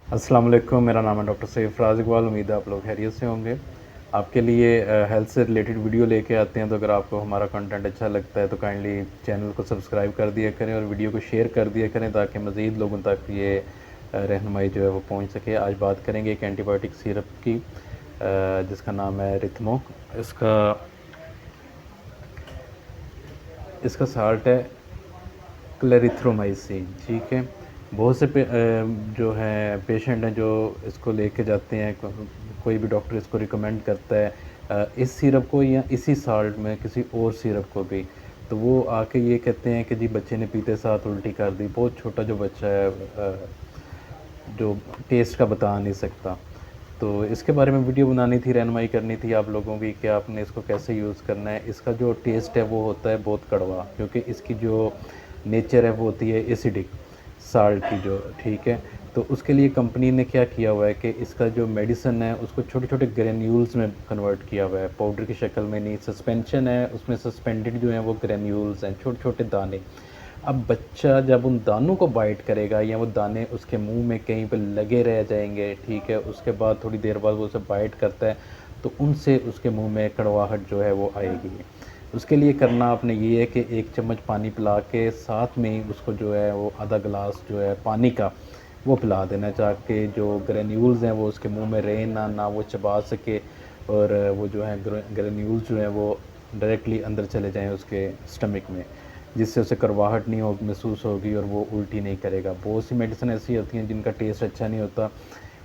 अस्सलाम वालेकुम, मेरा नाम है डॉक्टर सैफ राज इकबाल। उम्मीद है आप लोग खैरियत से होंगे। आपके लिए हेल्थ से रिलेटेड वीडियो लेके आते हैं, तो अगर आपको हमारा कंटेंट अच्छा लगता है तो काइंडली चैनल को सब्सक्राइब कर दिया करें और वीडियो को शेयर कर दिया करें ताकि मज़ीद लोगों तक ये रहनुमाई जो है वो पहुंच सके। आज बात करेंगे एक एंटीबायोटिक सिरप की जिसका नाम है रिथमो। इसका इसका साल्ट है क्लेरिथ्रोमाइसिन। ठीक है, बहुत से जो है पेशेंट हैं जो इसको लेके जाते हैं, कोई भी डॉक्टर इसको रिकमेंड करता है इस सिरप को या इसी साल्ट में किसी और सिरप को भी, तो वो आके ये कहते हैं कि जी बच्चे ने पीते साथ उल्टी कर दी। बहुत छोटा जो बच्चा है जो टेस्ट का बता नहीं सकता। तो इसके बारे में वीडियो बनानी थी, रहनुमाई करनी थी आप लोगों की कि आपने इसको कैसे यूज़ करना है। इसका जो टेस्ट है वो होता है बहुत कड़वा, क्योंकि इसकी जो नेचर है वो होती है एसिडिक साल्ट की जो। ठीक है, तो उसके लिए कंपनी ने क्या किया हुआ है कि इसका जो मेडिसिन है उसको छोटे छोटे ग्रेन्यूल्स में कन्वर्ट किया हुआ है, पाउडर की शक्ल में नहीं। सस्पेंशन है उसमें, सस्पेंडेड जो है वो ग्रेन्यूल्स हैं, छोटे छोटे दाने। अब बच्चा जब उन दानों को बाइट करेगा या वो दाने उसके मुंह में कहीं पर लगे रह जाएंगे, ठीक है, उसके बाद थोड़ी देर बाद वो उसे बाइट करता है तो उनसे उसके मुंह में कड़वाहट जो है वो आएगी। उसके लिए करना आपने ये है कि 1 चम्मच पानी पिला के साथ में ही उसको जो है वो आधा गिलास जो है पानी का वो पिला देना, ताकि जो ग्रेन्यूल्स हैं वो उसके मुंह में रहे ना वो चबा सके, और वो जो है ग्रेन्यूल्स जो हैं वो डायरेक्टली अंदर चले जाएं उसके स्टमक में, जिससे उसे करवाहट नहीं हो महसूस होगी और वो उल्टी नहीं करेगा। बहुत सी मेडिसिन ऐसी होती हैं जिनका टेस्ट अच्छा नहीं होता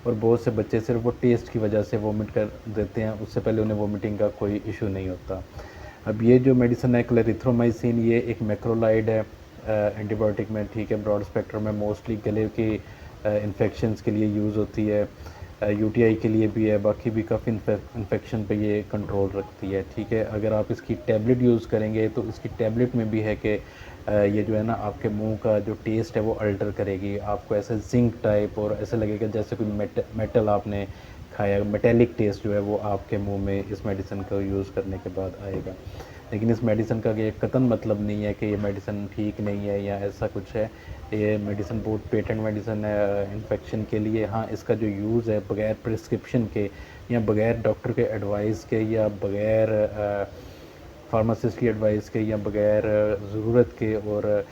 और बहुत से बच्चे सिर्फ वो टेस्ट की वजह से वोमिट कर देते हैं, उससे पहले उन्हें वोमिटिंग का कोई इशू नहीं होता। अब ये जो मेडिसिन है क्लेरिथ्रोमाइसिन, ये एक मैक्रोलाइड है एंटीबायोटिक में। ठीक है, ब्रॉड स्पेक्ट्रम में मोस्टली गले के इन्फेक्शंस के लिए यूज़ होती है, यूटीआई के लिए भी है, बाकी भी काफ़ी इन्फेक्शन पे ये कंट्रोल रखती है। ठीक है, अगर आप इसकी टैबलेट यूज़ करेंगे तो इसकी टैबलेट में भी है कि ये जो है ना आपके मुंह का जो टेस्ट है वो अल्टर करेगी। आपको ऐसे जिंक टाइप और ऐसे लगेगा जैसे कोई मेटल आपने खाया, मेटेलिक टेस्ट जो है वो आपके मुंह में इस मेडिसिन को यूज़ करने के बाद आएगा। लेकिन इस मेडिसिन का ये कतन मतलब नहीं है कि ये मेडिसिन ठीक नहीं है या ऐसा कुछ है। ये मेडिसिन बहुत पेटेंट मेडिसिन है इन्फेक्शन के लिए। हाँ, इसका जो यूज़ है बग़ैर प्रिस्क्रिप्शन के या बग़ैर डॉक्टर के एडवाइस के या बग़ैर फार्मासिस्ट की एडवाइस के या बग़ैर ज़रूरत के और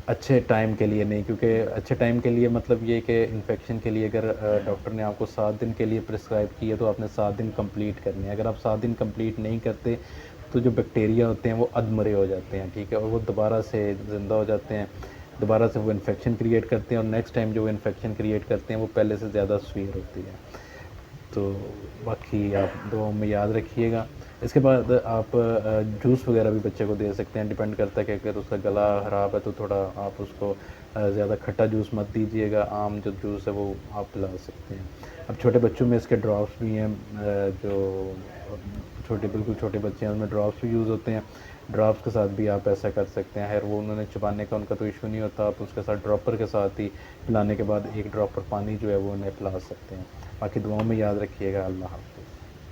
अच्छे टाइम के लिए नहीं, क्योंकि अच्छे टाइम के लिए मतलब ये कि इन्फेक्शन के लिए अगर डॉक्टर ने आपको 7 दिन के लिए प्रिस्क्राइब की है तो आपने 7 दिन कंप्लीट करने हैं। अगर आप 7 दिन कंप्लीट नहीं करते तो जो बैक्टीरिया होते हैं वो अधमरे हो जाते हैं। ठीक है, और वो दोबारा से ज़िंदा हो जाते हैं, दोबारा से वो इन्फेक्शन क्रिएट करते हैं और नेक्स्ट टाइम जो वो इन्फेक्शन क्रिएट करते हैं वो पहले से ज़्यादा सीवियर होती है। तो बाकी आप दुआओं में याद रखिएगा। इसके बाद आप जूस वगैरह भी बच्चे को दे सकते हैं। डिपेंड करता है कि अगर उसका गला ख़राब है तो थोड़ा आप उसको ज़्यादा खट्टा जूस मत दीजिएगा, आम जो जूस है वो आप पिला सकते हैं। अब छोटे बच्चों में इसके ड्रॉप्स भी हैं, जो छोटे बिल्कुल छोटे बच्चे हैं उनमें ड्रॉप्स भी यूज़ होते हैं। ड्रॉप्स के साथ भी आप ऐसा कर सकते हैं। खैर वो उन्होंने चबाने का उनका तो इशू नहीं होता, आप उसके साथ ड्रॉपर के साथ ही पिलाने के बाद 1 ड्रॉपर पानी जो है वो उन्हें पिला सकते हैं। बाकी दुआओं में याद रखिएगा। अल्लाह हाफ़िज़।